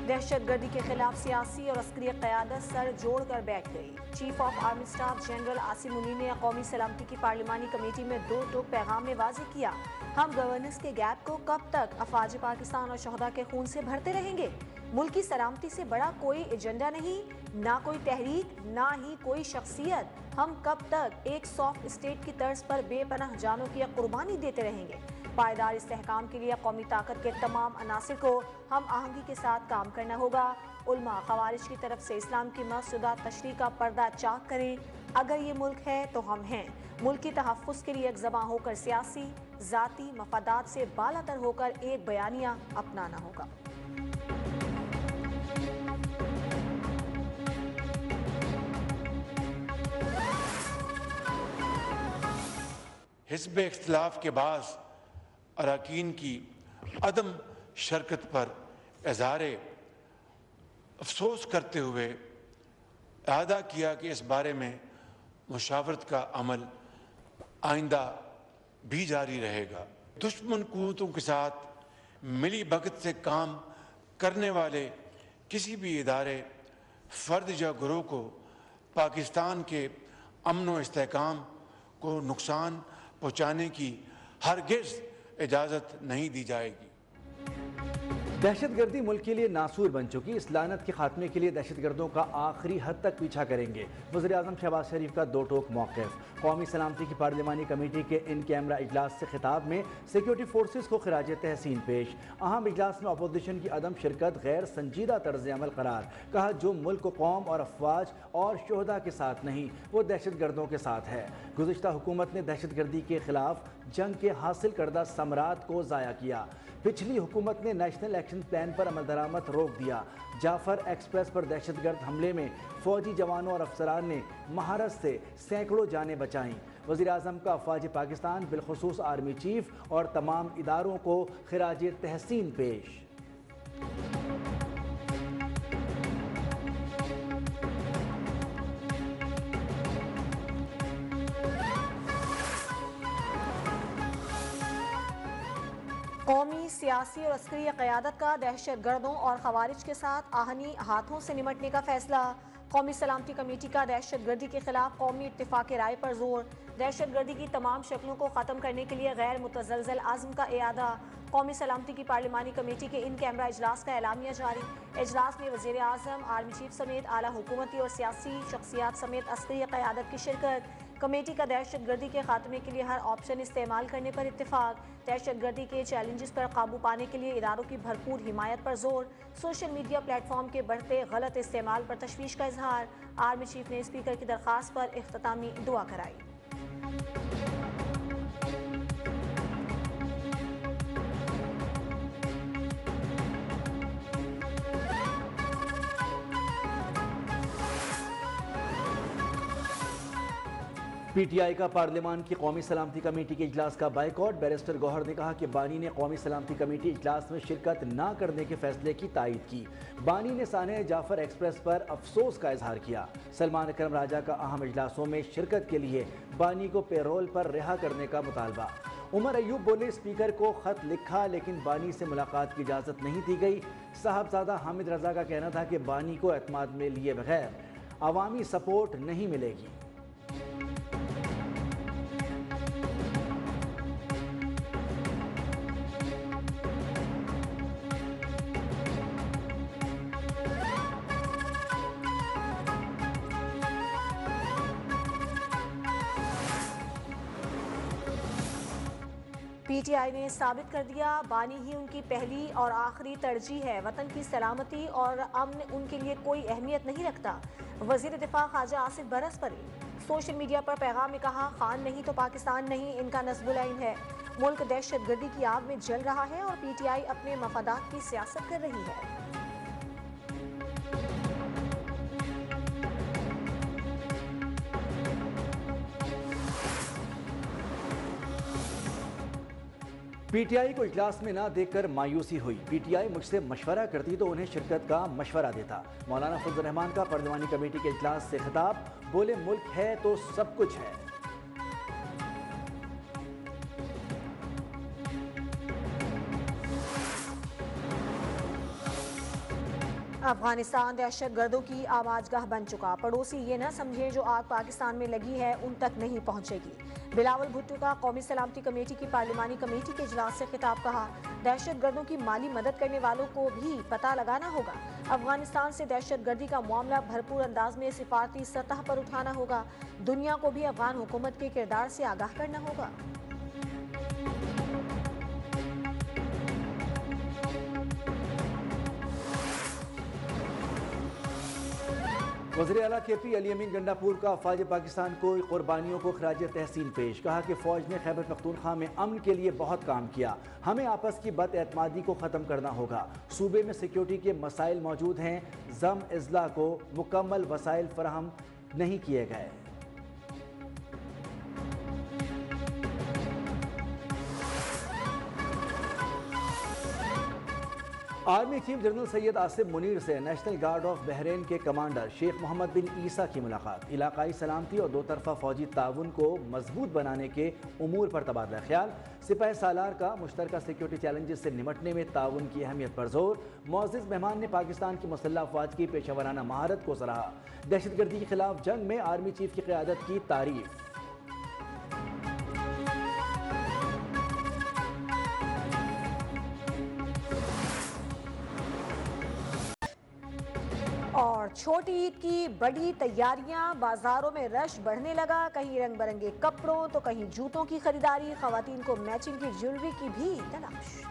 دہشت گردی کے خلاف سیاسی اور عسکری قیادت سر جوڑ کر بیٹھ گئی۔ Chief of army staff general Asim Munir نے قومی سلامتی کی پارلیمانی کمیٹی میں دو ٹوک پیغام میں واضح کیا، ہم گورننس کے گیپ کو کب تک افواج پاکستان اور شہداء کے خون سے بھرتے رہیں گے؟ ملک کی سلامتی سے بڑا کوئی ایجنڈا نہیں، نہ کوئی تحریک، نہ ہی کوئی شخصیت۔ ہم کب تک ایک سافٹ اسٹیٹ کی طرز پر بے پناہ جانوں کی قربانی دیتے رہیں گے؟ پائیدار استحکام کے لیے قومی طاقت کے تمام عناصر کو ہم آہنگی کے ساتھ کام کرنا ہوگا۔ علماء خوارج کی طرف سے اسلام کی مسودہ تشریح کا پردہ چاک کریں۔ اگر یہ ملک ہے تو ہم ہیں۔ ملک کی تحفظ کے لیے ایک زباں ہو کر سیاسی، ذاتی مفادات سے بالاتر ہو کر ایک بیانیہ اپنانا ہوگا۔ حزب اختلاف کے بعض اراکین کی عدم شرکت پر اظہار افسوس کرتے ہوئے اعادہ کیا کہ اس بارے میں مشاورت کا عمل آئندہ بھی جاری رہے گا۔ دشمن قوتوں کے ساتھ ملی بھگت سے کام کرنے والے کسی بھی ادارے، فرد یا گروہ کو پاکستان کے امن و استحکام کو نقصان پہنچانے کی ہرگز اجازت نہیں دی جائے گی۔ دہشت گردی ملک کے لیے ناسور بن چکی، اس لعنت کے خاتمے کے لیے دہشت گردوں کا آخری حد تک پیچھا کریں گے۔ وزیر اعظم شہباز شریف کا دو ٹوک موقف۔ قومی سلامتی کی پارلیمانی کمیٹی کے ان کیمرہ اجلاس سے خطاب میں سیکیورٹی فورسز کو خراج تحسین پیش۔ اہم اجلاس میں اپوزیشن کی عدم شرکت غیر سنجیدہ طرز عمل قرار۔ کہا جو ملک قوم اور افواج اور شہداء کے ساتھ نہیں، وہ دہشت گردوں کے ساتھ ہے۔ گزشتہ حکومت نے دہشت گردی کے خلاف جنگ کے حاصل کردہ ثمرات کو ضائع کیا۔ پچھلی حکومت نے نیشنل ایکشن پلان پر عمل درآمد روک دیا۔ جعفر ایکسپریس پر دہشت گرد حملے میں فوجی جوانوں اور افسران نے مہارت سے سینکڑوں جانیں بچائیں۔ وزیر اعظم کا افواج پاکستان بالخصوص آرمی چیف اور تمام اداروں کو خراج تحسین پیش۔ قومی سیاسی اور عسکری قیادت کا دہشت گردوں اور خوارج کے ساتھ آہنی ہاتھوں سے نمٹنے کا فیصلہ۔ قومی سلامتی کمیٹی کا دہشت گردی کے خلاف قومی اتفاق رائے پر زور۔ دہشت گردی کی تمام شکلوں کو ختم کرنے کے لیے غیر متزلزل عزم کا اعادہ۔ قومی سلامتی کی پارلیمانی کمیٹی کے ان کیمرہ اجلاس کا اعلامیہ جاری۔ اجلاس میں وزیر اعظم، آرمی چیف سمیت اعلیٰ حکومتی اور سیاسی شخصیات سمیت عسکری قیادت کی شرکت۔ کمیٹی کا دہشت گردی کے خاتمے کے لیے ہر آپشن استعمال کرنے پر اتفاق۔ دہشت گردی کے چیلنجز پر قابو پانے کے لیے اداروں کی بھرپور حمایت پر زور۔ سوشل میڈیا پلیٹ فارم کے بڑھتے غلط استعمال پر تشویش کا اظہار۔ آرمی چیف نے اسپیکر کی درخواست پر اختتامی دعا کرائی۔ پی ٹی آئی کا پارلیمان کی قومی سلامتی کمیٹی کے اجلاس کا بائیکاٹ۔ بیرسٹر گوہر نے کہا کہ بانی نے قومی سلامتی کمیٹی اجلاس میں شرکت نہ کرنے کے فیصلے کی تائید کی۔ بانی نے سانحہ جعفر ایکسپریس پر افسوس کا اظہار کیا۔ سلمان اکرم راجہ کا اہم اجلاسوں میں شرکت کے لیے بانی کو پیرول پر رہا کرنے کا مطالبہ۔ عمر ایوب بولے اسپیکر کو خط لکھا لیکن بانی سے ملاقات کی اجازت نہیں دی گئی۔ صاحبزادہ حامد رضا کا کہنا تھا کہ بانی کو اعتماد میں لیے بغیر عوامی سپورٹ نہیں ملے گی۔ پی ٹی آئی نے ثابت کر دیا بانی ہی ان کی پہلی اور آخری ترجیح ہے۔ وطن کی سلامتی اور امن ان کے لیے کوئی اہمیت نہیں رکھتا۔ وزیر دفاع خواجہ آصف برسپری سوشل میڈیا پر پیغام میں کہا، خان نہیں تو پاکستان نہیں، ان کا نصب العین ہے۔ ملک دہشت گردی کی آگ میں جل رہا ہے اور پی ٹی آئی اپنے مفادات کی سیاست کر رہی ہے۔ پی ٹی آئی کو اجلاس میں نہ دیکھ کر مایوسی ہوئی۔ پی ٹی آئی مجھ سے مشورہ کرتی تو انہیں شرکت کا مشورہ دیتا۔ مولانا فضل الرحمان کا پارلیمانی کمیٹی کے اجلاس سے خطاب، بولے ملک ہے تو سب کچھ ہے۔ افغانستان دہشت گردوں کی آواز گاہ بن چکا، پڑوسی یہ نہ سمجھیں جو آگ پاکستان میں لگی ہے ان تک نہیں پہنچے گی۔ بلاول بھٹو کا قومی سلامتی کمیٹی کی پارلیمانی کمیٹی کے اجلاس سے خطاب، کہا دہشت گردوں کی مالی مدد کرنے والوں کو بھی پتہ لگانا ہوگا۔ افغانستان سے دہشت گردی کا معاملہ بھرپور انداز میں سفارتی سطح پر اٹھانا ہوگا، دنیا کو بھی افغان حکومت کے کردار سے آگاہ کرنا ہوگا۔ وزیر اعلیٰ کے پی علی امین گنڈاپور کا افواج پاکستان کو قربانیوں کو خراج تحسین پیش، کہا کہ فوج نے خیبر پختونخوا میں امن کے لیے بہت کام کیا، ہمیں آپس کی بد اعتمادی کو ختم کرنا ہوگا۔ صوبے میں سیکیورٹی کے مسائل موجود ہیں، ضم اضلاع کو مکمل وسائل فراہم نہیں کیے گئے۔ آرمی چیف جنرل سید آصف منیر سے نیشنل گارڈ آف بحرین کے کمانڈر شیخ محمد بن عیسیٰ کی ملاقات، علاقائی سلامتی اور دو طرفہ فوجی تعاون کو مضبوط بنانے کے امور پر تبادلہ خیال۔ سپاہ سالار کا مشترکہ سیکیورٹی چیلنجز سے نمٹنے میں تعاون کی اہمیت پر زور۔ معزز مہمان نے پاکستان کی مسلح افواج کی پیشہ ورانہ مہارت کو سراہا، دہشت گردی کے خلاف جنگ میں آرمی چیف کی قیادت کی تعریف۔ اور چھوٹی عید کی بڑی تیاریاں، بازاروں میں رش بڑھنے لگا، کہیں رنگ برنگے کپڑوں تو کہیں جوتوں کی خریداری، خواتین کو میچنگ کی جیولری کی بھی تلاش۔